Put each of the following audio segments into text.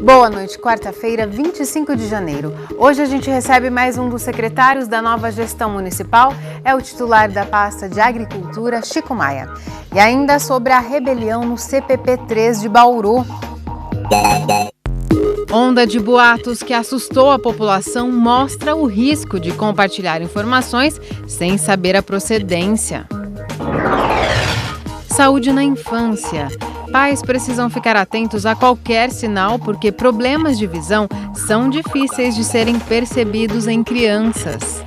Boa noite, quarta-feira, 25 de janeiro. Hoje a gente recebe mais um dos secretários da nova gestão municipal, é o titular da pasta de Agricultura, Chico Maia. E ainda sobre a rebelião no CPP3 de Bauru. Onda de boatos que assustou a população mostra o risco de compartilhar informações sem saber a procedência. Saúde na infância. Pais precisam ficar atentos a qualquer sinal porque problemas de visão são difíceis de serem percebidos em crianças.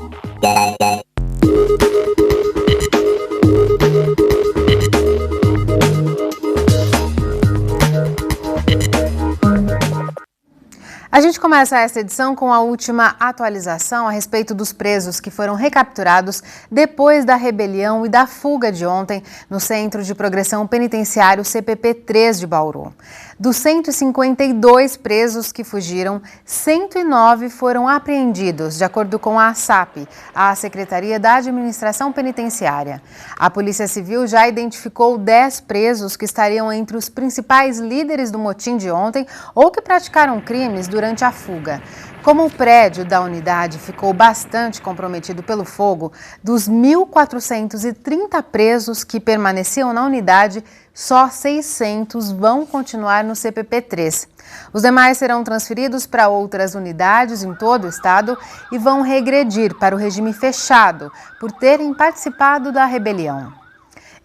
A gente começa essa edição com a última atualização a respeito dos presos que foram recapturados depois da rebelião e da fuga de ontem no Centro de Progressão Penitenciário CPP3 de Bauru. Dos 152 presos que fugiram, 109 foram apreendidos, de acordo com a ASAP, a Secretaria da Administração Penitenciária. A Polícia Civil já identificou 10 presos que estariam entre os principais líderes do motim de ontem ou que praticaram crimes durante a fuga. Como o prédio da unidade ficou bastante comprometido pelo fogo, dos 1.430 presos que permaneciam na unidade, só 600 vão continuar no CPP3. Os demais serão transferidos para outras unidades em todo o estado e vão regredir para o regime fechado por terem participado da rebelião.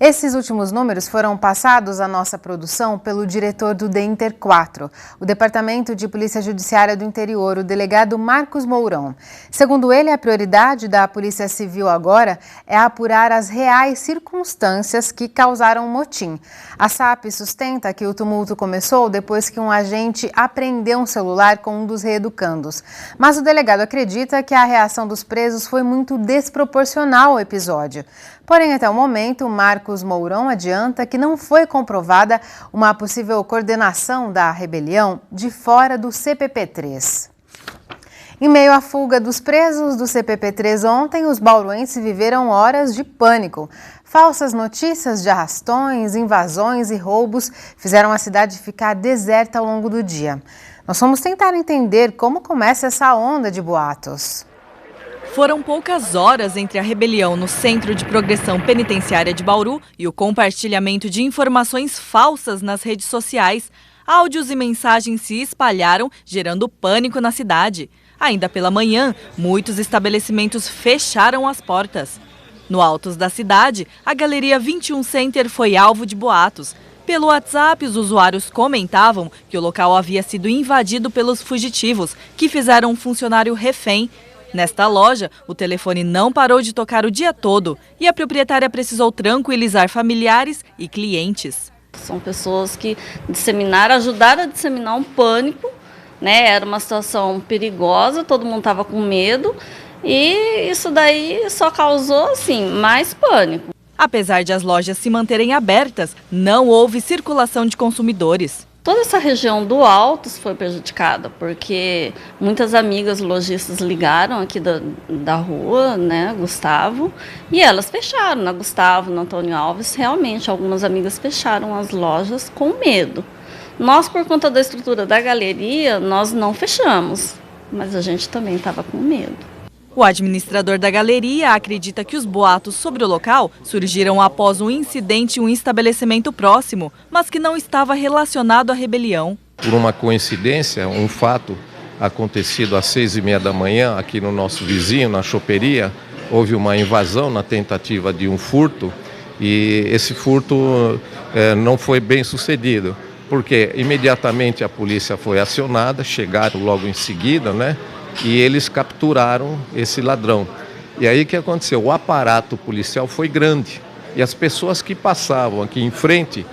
Esses últimos números foram passados à nossa produção pelo diretor do DEINTER 4, o Departamento de Polícia Judiciária do Interior, o delegado Marcos Mourão. Segundo ele, a prioridade da Polícia Civil agora é apurar as reais circunstâncias que causaram o motim. A SAP sustenta que o tumulto começou depois que um agente apreendeu um celular com um dos reeducandos. Mas o delegado acredita que a reação dos presos foi muito desproporcional ao episódio. Porém, até o momento, Marcos Mourão adianta que não foi comprovada uma possível coordenação da rebelião de fora do CPP3. Em meio à fuga dos presos do CPP3 ontem, os bauruenses viveram horas de pânico. Falsas notícias de arrastões, invasões e roubos fizeram a cidade ficar deserta ao longo do dia. Nós fomos tentar entender como começa essa onda de boatos. Foram poucas horas entre a rebelião no Centro de Progressão Penitenciária de Bauru e o compartilhamento de informações falsas nas redes sociais. Áudios e mensagens se espalharam, gerando pânico na cidade. Ainda pela manhã, muitos estabelecimentos fecharam as portas. No Altos da cidade, a Galeria 21 Center foi alvo de boatos. Pelo WhatsApp, os usuários comentavam que o local havia sido invadido pelos fugitivos, que fizeram um funcionário refém. Nesta loja, o telefone não parou de tocar o dia todo e a proprietária precisou tranquilizar familiares e clientes. São pessoas que ajudaram a disseminar um pânico, né? Era uma situação perigosa, todo mundo estava com medo e isso daí só causou, assim, mais pânico. Apesar de as lojas se manterem abertas, não houve circulação de consumidores. Toda essa região do Altos foi prejudicada, porque muitas amigas lojistas ligaram aqui da rua, né, Gustavo, e elas fecharam na Gustavo, na Antônio Alves. Realmente, algumas amigas fecharam as lojas com medo. Nós, por conta da estrutura da galeria, nós não fechamos, mas a gente também estava com medo. O administrador da galeria acredita que os boatos sobre o local surgiram após um incidente em um estabelecimento próximo, mas que não estava relacionado à rebelião. Por uma coincidência, um fato acontecido às 6h30 da manhã, aqui no nosso vizinho, na choperia, houve uma invasão na tentativa de um furto e esse furto não foi bem sucedido, porque imediatamente a polícia foi acionada, chegaram logo em seguida, né? E eles capturaram esse ladrão. E aí o que aconteceu? O aparato policial foi grande e as pessoas que passavam aqui em frente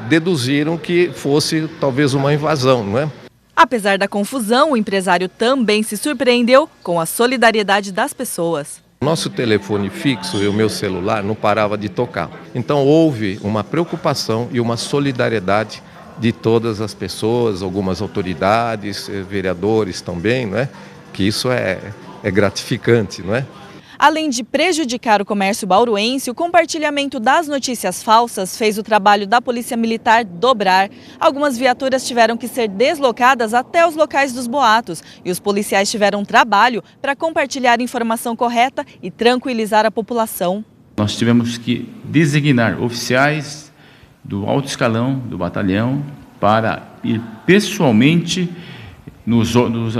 deduziram que fosse talvez uma invasão, não é? Apesar da confusão, o empresário também se surpreendeu com a solidariedade das pessoas. Nosso telefone fixo e o meu celular não parava de tocar. Então houve uma preocupação e uma solidariedade de todas as pessoas, algumas autoridades, vereadores também, não é? Que isso é gratificante, não é? Além de prejudicar o comércio bauruense, o compartilhamento das notícias falsas fez o trabalho da Polícia Militar dobrar. Algumas viaturas tiveram que ser deslocadas até os locais dos boatos e os policiais tiveram trabalho para compartilhar a informação correta e tranquilizar a população. Nós tivemos que designar oficiais do alto escalão do batalhão para ir pessoalmente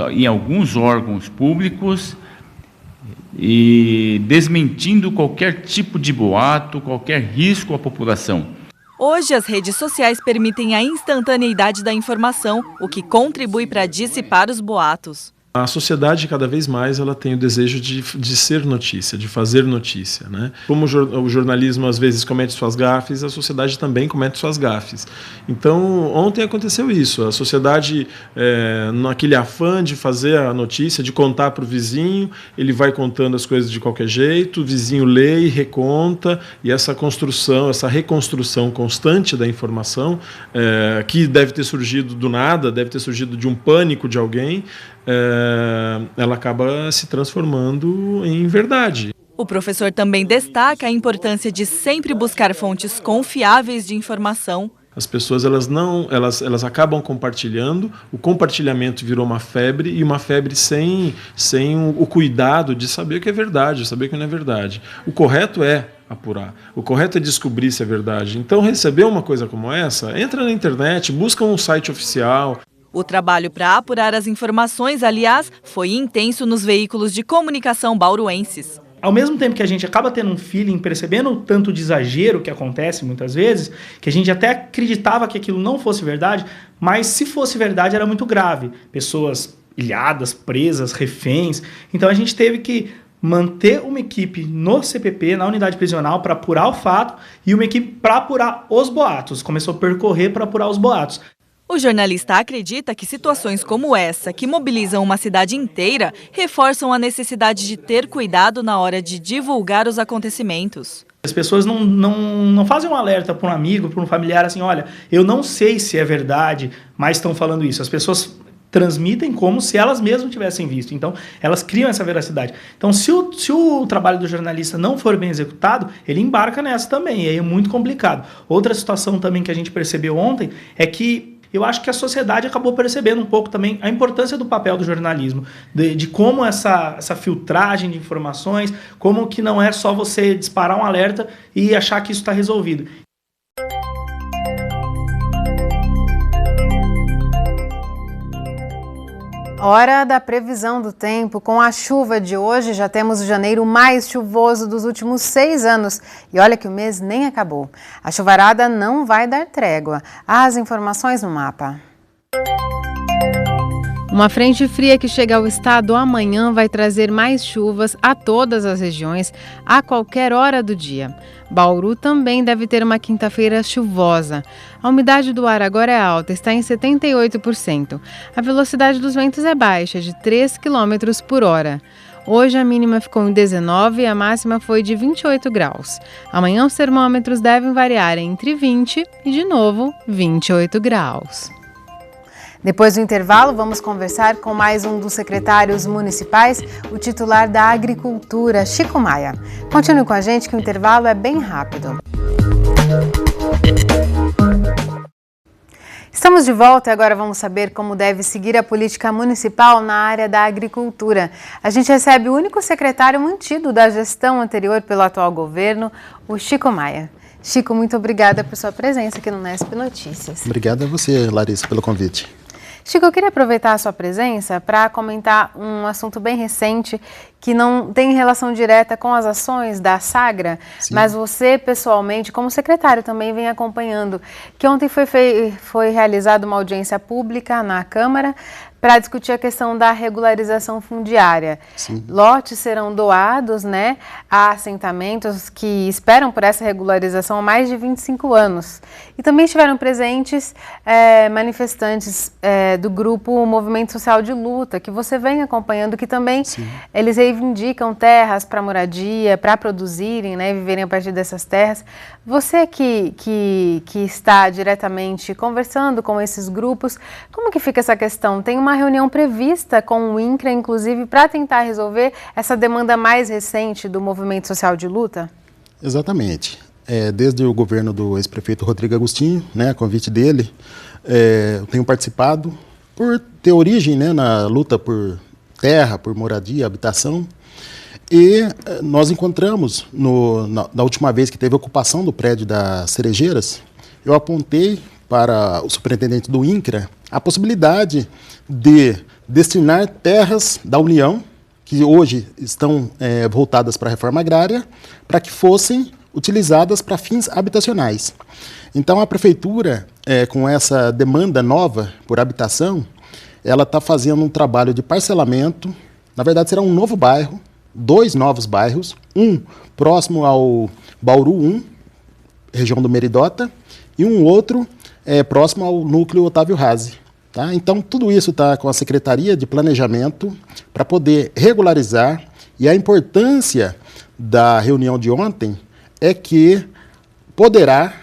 em alguns órgãos públicos e desmentindo qualquer tipo de boato, qualquer risco à população. Hoje, as redes sociais permitem a instantaneidade da informação, o que contribui para dissipar os boatos. A sociedade, cada vez mais, ela tem o desejo de ser notícia, de fazer notícia, né? Como o jornalismo, às vezes, comete suas gafes, a sociedade também comete suas gafes. Então, ontem aconteceu isso. A sociedade, naquele afã de fazer a notícia, de contar para o vizinho, ele vai contando as coisas de qualquer jeito, o vizinho lê e reconta, e essa construção, essa reconstrução constante da informação, que deve ter surgido do nada, deve ter surgido de um pânico de alguém, ela acaba se transformando em verdade. O professor também destaca a importância de sempre buscar fontes confiáveis de informação. As pessoas elas acabam compartilhando, o compartilhamento virou uma febre, e uma febre sem o cuidado de saber o que é verdade, saber o que não é verdade. O correto é apurar, o correto é descobrir se é verdade. Então, receber uma coisa como essa, entra na internet, busca um site oficial. O trabalho para apurar as informações, aliás, foi intenso nos veículos de comunicação bauruenses. Ao mesmo tempo que a gente acaba tendo um feeling, percebendo o tanto de exagero que acontece muitas vezes, que a gente até acreditava que aquilo não fosse verdade, mas se fosse verdade era muito grave. Pessoas ilhadas, presas, reféns. Então a gente teve que manter uma equipe no CPP, na unidade prisional, para apurar o fato, e uma equipe para apurar os boatos. Começou a percorrer para apurar os boatos. O jornalista acredita que situações como essa, que mobilizam uma cidade inteira, reforçam a necessidade de ter cuidado na hora de divulgar os acontecimentos. As pessoas não fazem um alerta para um amigo, para um familiar, assim, olha, eu não sei se é verdade, mas estão falando isso. As pessoas transmitem como se elas mesmas tivessem visto. Então, elas criam essa veracidade. Então, se o trabalho do jornalista não for bem executado, ele embarca nessa também, e aí é muito complicado. Outra situação também que a gente percebeu ontem é que eu acho que a sociedade acabou percebendo um pouco também a importância do papel do jornalismo, de como essa filtragem de informações, como que não é só você disparar um alerta e achar que isso está resolvido. Hora da previsão do tempo. Com a chuva de hoje, já temos o janeiro mais chuvoso dos últimos 6 anos. E olha que o mês nem acabou. A chuvarada não vai dar trégua. As informações no mapa. Uma frente fria que chega ao estado amanhã vai trazer mais chuvas a todas as regiões a qualquer hora do dia. Bauru também deve ter uma quinta-feira chuvosa. A umidade do ar agora é alta, está em 78%. A velocidade dos ventos é baixa, de 3 km por hora. Hoje a mínima ficou em 19 e a máxima foi de 28 graus. Amanhã os termômetros devem variar entre 20 e, de novo, 28 graus. Depois do intervalo, vamos conversar com mais um dos secretários municipais, o titular da Agricultura, Chico Maia. Continue com a gente que o intervalo é bem rápido. Estamos de volta e agora vamos saber como deve seguir a política municipal na área da agricultura. A gente recebe o único secretário mantido da gestão anterior pelo atual governo, o Chico Maia. Chico, muito obrigada por sua presença aqui no Nesp Notícias. Obrigado a você, Larissa, pelo convite. Chico, eu queria aproveitar a sua presença para comentar um assunto bem recente que não tem relação direta com as ações da Sagra, sim, mas você pessoalmente, como secretário, também vem acompanhando, que ontem foi realizada uma audiência pública na Câmara para discutir a questão da regularização fundiária. Sim. Lotes serão doados, né, a assentamentos que esperam por essa regularização há mais de 25 anos. E também estiveram presentes manifestantes do grupo Movimento Social de Luta, que você vem acompanhando, que também sim, eles reivindicam terras para moradia, para produzirem, né, viverem a partir dessas terras. Você que está diretamente conversando com esses grupos, como que fica essa questão? Tem uma uma reunião prevista com o INCRA, inclusive, para tentar resolver essa demanda mais recente do movimento social de luta? Exatamente. Desde o governo do ex-prefeito Rodrigo Agostinho, né, a convite dele, eu tenho participado por ter origem, né, na luta por terra, por moradia, habitação. E nós encontramos, na última vez que teve ocupação do prédio das Cerejeiras, eu apontei para o superintendente do INCRA a possibilidade de destinar terras da União, que hoje estão voltadas para a reforma agrária, para que fossem utilizadas para fins habitacionais. Então, a prefeitura, com essa demanda nova por habitação, ela está fazendo um trabalho de parcelamento. Na verdade, será um novo bairro, 2 novos bairros, um próximo ao Bauru 1, região do Meridota, e um outro próximo ao núcleo Otávio Razzi. Tá? Então, tudo isso está com a Secretaria de Planejamento para poder regularizar, e a importância da reunião de ontem é que poderá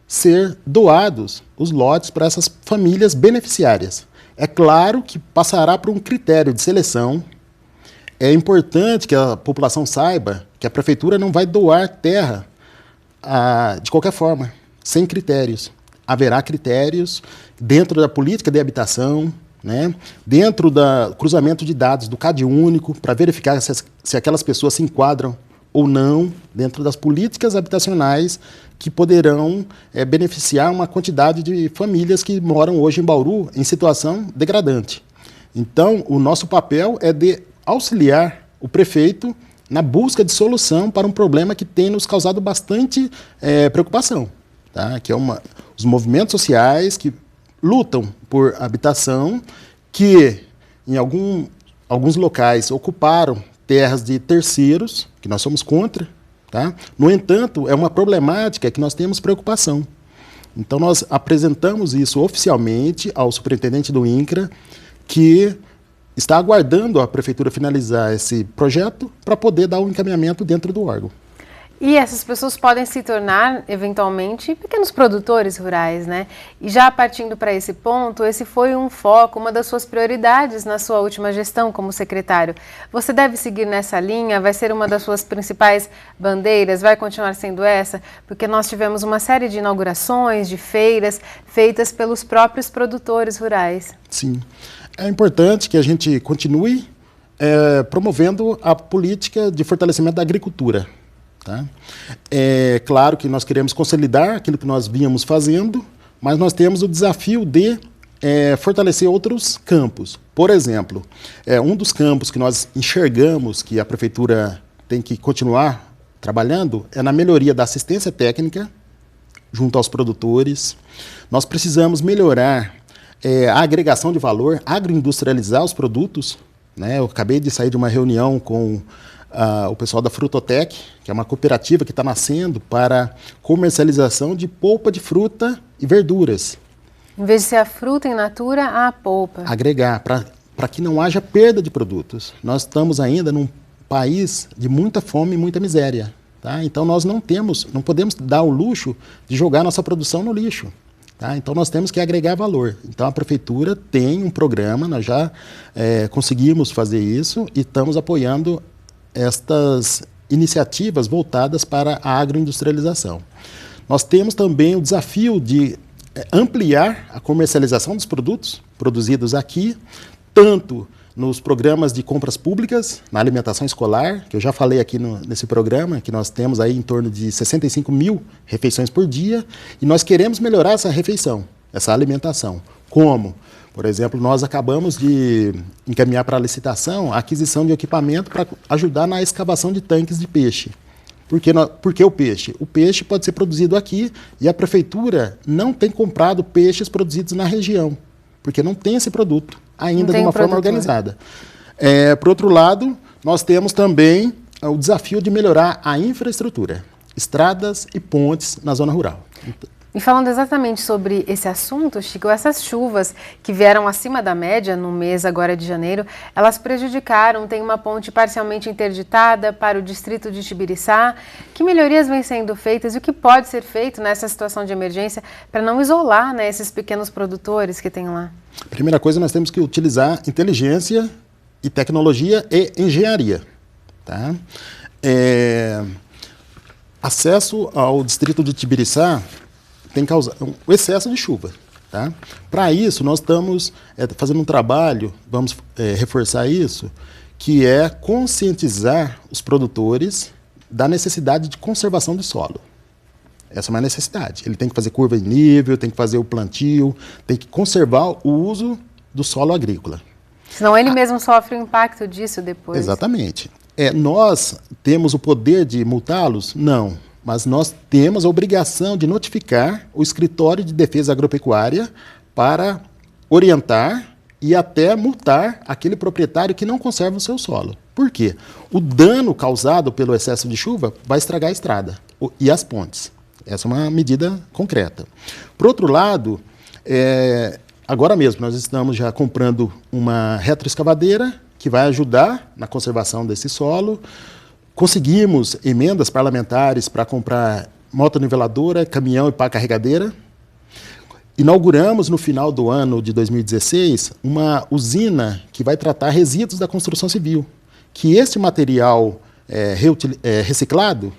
ser doados os lotes para essas famílias beneficiárias. É claro que passará por um critério de seleção. É importante que a população saiba que a prefeitura não vai doar terra de qualquer forma, sem critérios. Haverá critérios dentro da política de habitação, né, dentro do cruzamento de dados do CAD único, para verificar se aquelas pessoas se enquadram ou não dentro das políticas habitacionais que poderão beneficiar uma quantidade de famílias que moram hoje em Bauru em situação degradante. Então, o nosso papel é de auxiliar o prefeito na busca de solução para um problema que tem nos causado bastante preocupação, tá? Que é os movimentos sociais que lutam por habitação, que em alguns locais ocuparam terras de terceiros, que nós somos contra, tá? No entanto, é uma problemática que nós temos preocupação. Então, nós apresentamos isso oficialmente ao superintendente do INCRA, que está aguardando a prefeitura finalizar esse projeto para poder dar o encaminhamento dentro do órgão. E essas pessoas podem se tornar, eventualmente, pequenos produtores rurais, né? E já partindo para esse ponto, esse foi um foco, uma das suas prioridades na sua última gestão como secretário. Você deve seguir nessa linha? Vai ser uma das suas principais bandeiras? Vai continuar sendo essa? Porque nós tivemos uma série de inaugurações, de feiras, feitas pelos próprios produtores rurais. Sim. É importante que a gente continue promovendo a política de fortalecimento da agricultura. Tá? É claro que nós queremos consolidar aquilo que nós vínhamos fazendo, mas nós temos o desafio de fortalecer outros campos. Por exemplo, um dos campos que nós enxergamos que a prefeitura tem que continuar trabalhando é na melhoria da assistência técnica junto aos produtores. Nós precisamos melhorar a agregação de valor, agroindustrializar os produtos, né? Eu acabei de sair de uma reunião com o pessoal da Frutotec, que é uma cooperativa que está nascendo para comercialização de polpa de fruta e verduras. Em vez de ser a fruta in natura, a polpa. Agregar, para que não haja perda de produtos. Nós estamos ainda num país de muita fome e muita miséria. Tá? Então nós não podemos dar o luxo de jogar nossa produção no lixo. Tá? Então nós temos que agregar valor. Então a prefeitura tem um programa, nós já conseguimos fazer isso e estamos apoiando estas iniciativas voltadas para a agroindustrialização. Nós temos também o desafio de ampliar a comercialização dos produtos produzidos aqui, tanto nos programas de compras públicas, na alimentação escolar, que eu já falei aqui nesse programa, que nós temos aí em torno de 65 mil refeições por dia, e nós queremos melhorar essa refeição, essa alimentação. Como? Por exemplo, nós acabamos de encaminhar para a licitação a aquisição de equipamento para ajudar na escavação de tanques de peixe. Por que o peixe? O peixe pode ser produzido aqui e a prefeitura não tem comprado peixes produzidos na região, porque não tem esse produto ainda de uma forma organizada. Por outro lado, nós temos também o desafio de melhorar a infraestrutura, estradas e pontes na zona rural. E falando exatamente sobre esse assunto, Chico, essas chuvas que vieram acima da média no mês agora de janeiro, elas prejudicaram, tem uma ponte parcialmente interditada para o distrito de Tibiriçá. Que melhorias vêm sendo feitas e o que pode ser feito nessa situação de emergência para não isolar, né, esses pequenos produtores que tem lá? Primeira coisa, nós temos que utilizar inteligência e tecnologia e engenharia. Tá? Acesso ao distrito de Tibiriçá tem causado um excesso de chuva. Tá? Para isso, nós estamos fazendo um trabalho, vamos reforçar isso, que é conscientizar os produtores da necessidade de conservação do solo. Essa é uma necessidade. Ele tem que fazer curva de nível, tem que fazer o plantio, tem que conservar o uso do solo agrícola. Senão ele mesmo sofre o impacto disso depois. Exatamente. Nós temos o poder de multá-los? Não. Mas nós temos a obrigação de notificar o Escritório de Defesa Agropecuária para orientar e até multar aquele proprietário que não conserva o seu solo. Por quê? O dano causado pelo excesso de chuva vai estragar a estrada e as pontes. Essa é uma medida concreta. Por outro lado, agora mesmo nós estamos já comprando uma retroescavadeira que vai ajudar na conservação desse solo. Conseguimos emendas parlamentares para comprar motoniveladora, caminhão e pá carregadeira. Inauguramos no final do ano de 2016 uma usina que vai tratar resíduos da construção civil, que esse material reciclado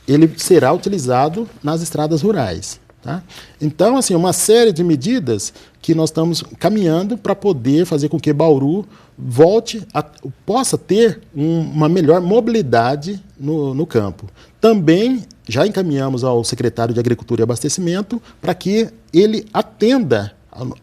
ele será utilizado nas estradas rurais. Tá? Então, assim, uma série de medidas que nós estamos caminhando para poder fazer com que Bauru possa ter uma melhor mobilidade no campo. Também já encaminhamos ao secretário de Agricultura e Abastecimento para que ele atenda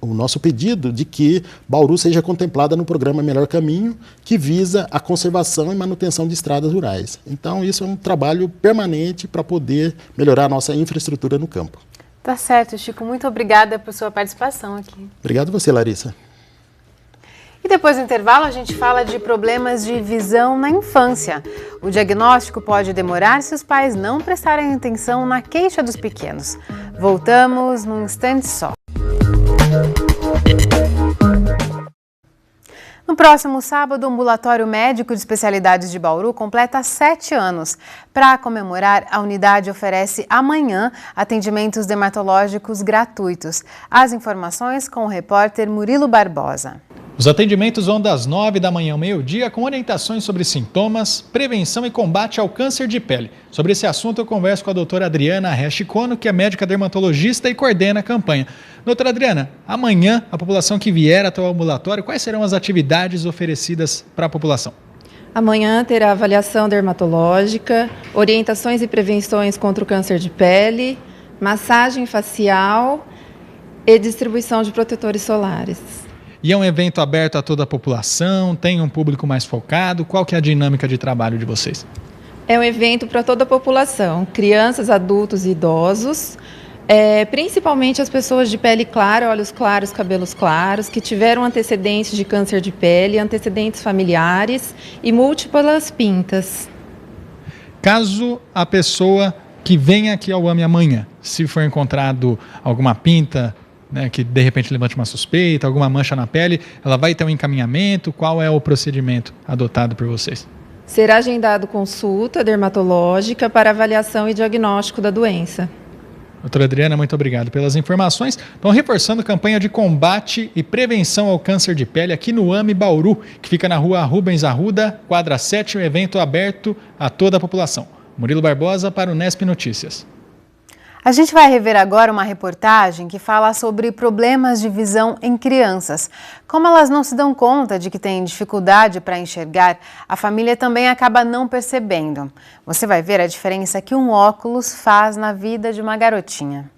o nosso pedido de que Bauru seja contemplada no programa Melhor Caminho, que visa a conservação e manutenção de estradas rurais. Então, isso é um trabalho permanente para poder melhorar a nossa infraestrutura no campo. Tá certo, Chico. Muito obrigada por sua participação aqui. Obrigado a você, Larissa. E depois do intervalo, a gente fala de problemas de visão na infância. O diagnóstico pode demorar se os pais não prestarem atenção na queixa dos pequenos. Voltamos num instante só. No próximo sábado, o Ambulatório Médico de Especialidades de Bauru completa 7 anos. Para comemorar, a unidade oferece amanhã atendimentos dermatológicos gratuitos. As informações com o repórter Murilo Barbosa. Os atendimentos vão das 9 da manhã ao meio-dia com orientações sobre sintomas, prevenção e combate ao câncer de pele. Sobre esse assunto eu converso com a doutora Adriana Rechicono, que é médica dermatologista e coordena a campanha. Doutora Adriana, amanhã a população que vier até o ambulatório, quais serão as atividades oferecidas para a população? Amanhã terá avaliação dermatológica, orientações e prevenções contra o câncer de pele, massagem facial e distribuição de protetores solares. E é um evento aberto a toda a população? Tem um público mais focado? Qual que é a dinâmica de trabalho de vocês? É um evento para toda a população, crianças, adultos e idosos, principalmente as pessoas de pele clara, olhos claros, cabelos claros, que tiveram antecedentes de câncer de pele, antecedentes familiares e múltiplas pintas. Caso a pessoa que venha aqui ao AME amanhã, se for encontrado alguma pinta, que de repente levante uma suspeita, alguma mancha na pele, ela vai ter um encaminhamento? Qual é o procedimento adotado por vocês? Será agendado consulta dermatológica para avaliação e diagnóstico da doença. Doutora Adriana, muito obrigado pelas informações. Estão reforçando a campanha de combate e prevenção ao câncer de pele aqui no AME Bauru, que fica na rua Rubens Arruda, quadra 7, um evento aberto a toda a população. Murilo Barbosa para o Nesp Notícias. A gente vai rever agora uma reportagem que fala sobre problemas de visão em crianças. Como elas não se dão conta de que têm dificuldade para enxergar, a família também acaba não percebendo. Você vai ver a diferença que um óculos faz na vida de uma garotinha.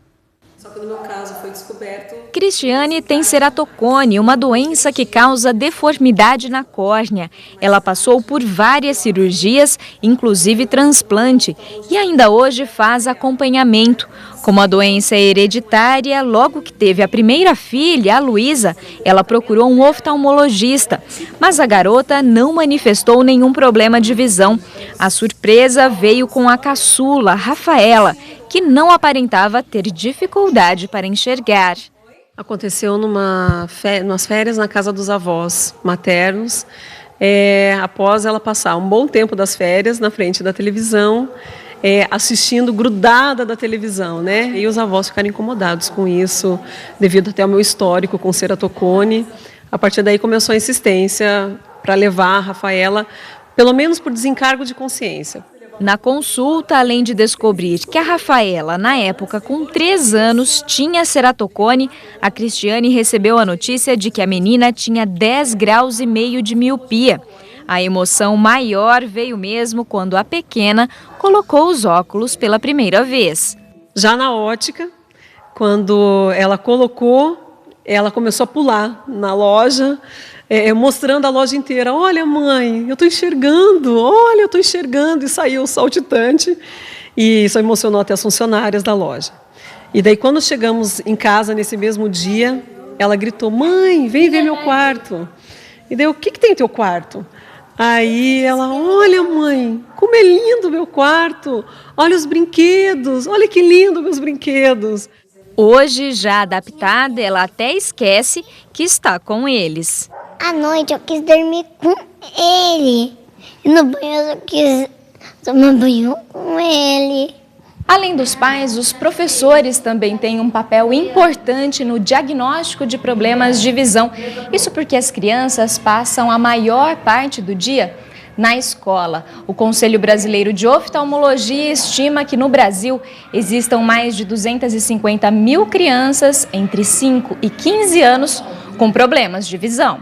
Só que no meu caso foi descoberto... Cristiane tem ceratocone, uma doença que causa deformidade na córnea. Ela passou por várias cirurgias, inclusive transplante, e ainda hoje faz acompanhamento. Como a doença é hereditária, logo que teve a primeira filha, a Luísa, ela procurou um oftalmologista, mas a garota não manifestou nenhum problema de visão. A surpresa veio com a caçula, Rafaela, que não aparentava ter dificuldade para enxergar. Aconteceu numas férias na casa dos avós maternos, após ela passar um bom tempo das férias na frente da televisão, assistindo grudada da televisão, né? E os avós ficaram incomodados com isso, devido até ao meu histórico com ceratocone. A partir daí começou a insistência para levar a Rafaela, pelo menos por desencargo de consciência. Na consulta, além de descobrir que a Rafaela, na época com 3 anos, tinha ceratocone, a Cristiane recebeu a notícia de que a menina tinha 10,5 graus de miopia. A emoção maior veio mesmo quando a pequena colocou os óculos pela primeira vez. Já na ótica, quando ela colocou, ela começou a pular na loja, mostrando a loja inteira. Olha, mãe, eu estou enxergando, olha, eu estou enxergando. E saiu saltitante. E isso emocionou até as funcionárias da loja. E daí, quando chegamos em casa nesse mesmo dia, ela gritou, mãe, vem ver meu quarto. E daí, o que tem no teu quarto? Aí ela, olha, mãe, como é lindo meu quarto. Olha os brinquedos, olha que lindo meus brinquedos. Hoje, já adaptada, ela até esquece que está com eles. À noite eu quis dormir com ele. E no banho eu quis tomar banho com ele. Além dos pais, os professores também têm um papel importante no diagnóstico de problemas de visão. Isso porque as crianças passam a maior parte do dia na escola. O Conselho Brasileiro de Oftalmologia estima que no Brasil existam mais de 250 mil crianças entre 5 e 15 anos com problemas de visão.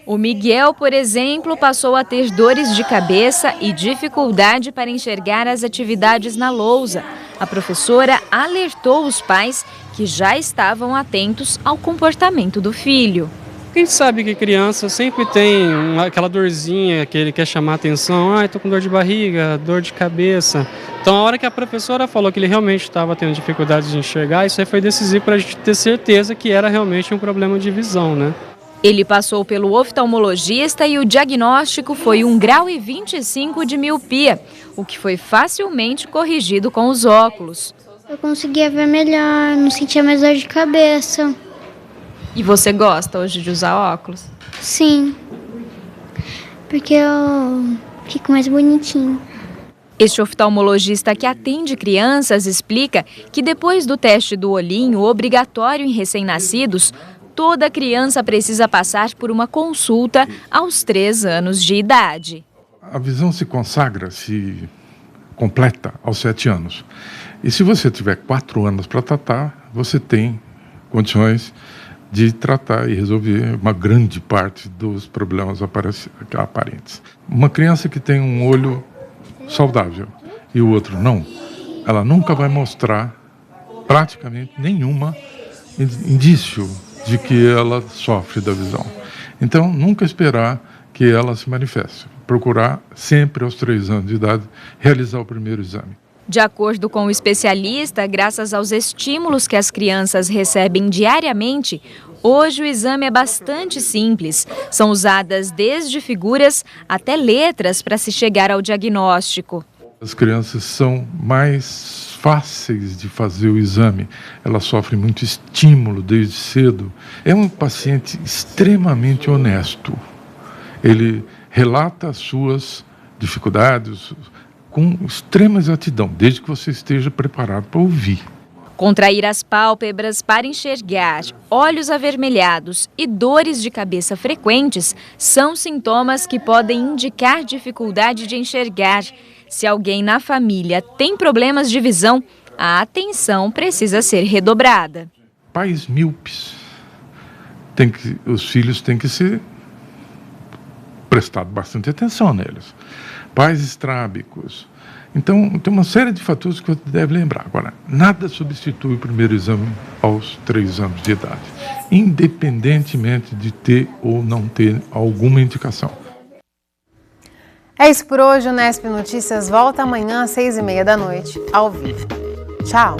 O Miguel, por exemplo, passou a ter dores de cabeça e dificuldade para enxergar as atividades na lousa. A professora alertou os pais que já estavam atentos ao comportamento do filho. A gente sabe que criança sempre tem aquela dorzinha que ele quer chamar a atenção. Estou com dor de barriga, dor de cabeça. Então, a hora que a professora falou que ele realmente estava tendo dificuldade de enxergar, isso aí foi decisivo para a gente ter certeza que era realmente um problema de visão, né? Ele passou pelo oftalmologista e o diagnóstico foi 1,25 graus de miopia, o que foi facilmente corrigido com os óculos. Eu conseguia ver melhor, não sentia mais dor de cabeça. E você gosta hoje de usar óculos? Sim, porque eu fico mais bonitinho. Este oftalmologista que atende crianças explica que depois do teste do olhinho obrigatório em recém-nascidos, toda criança precisa passar por uma consulta aos 3 anos de idade. A visão se consagra, se completa aos 7 anos. E se você tiver 4 anos para tratar, você tem condições de tratar e resolver uma grande parte dos problemas aparentes. Uma criança que tem um olho saudável e o outro não, ela nunca vai mostrar praticamente nenhuma indício de que ela sofre da visão. Então, nunca esperar que ela se manifeste. Procurar sempre aos 3 anos de idade realizar o primeiro exame. De acordo com o especialista, graças aos estímulos que as crianças recebem diariamente, hoje o exame é bastante simples. São usadas desde figuras até letras para se chegar ao diagnóstico. As crianças são mais fáceis de fazer o exame, elas sofrem muito estímulo desde cedo. É um paciente extremamente honesto. Ele relata as suas dificuldades com extrema exatidão, desde que você esteja preparado para ouvir. Contrair as pálpebras para enxergar, olhos avermelhados e dores de cabeça frequentes são sintomas que podem indicar dificuldade de enxergar. Se alguém na família tem problemas de visão, a atenção precisa ser redobrada. Pais míopes, os filhos têm que ser prestado bastante atenção neles. Pais estrábicos. Então, tem uma série de fatores que você deve lembrar. Agora, nada substitui o primeiro exame aos 3 anos de idade, independentemente de ter ou não ter alguma indicação. É isso por hoje. O Unesp Notícias volta amanhã às 6h30 da noite, ao vivo. Tchau!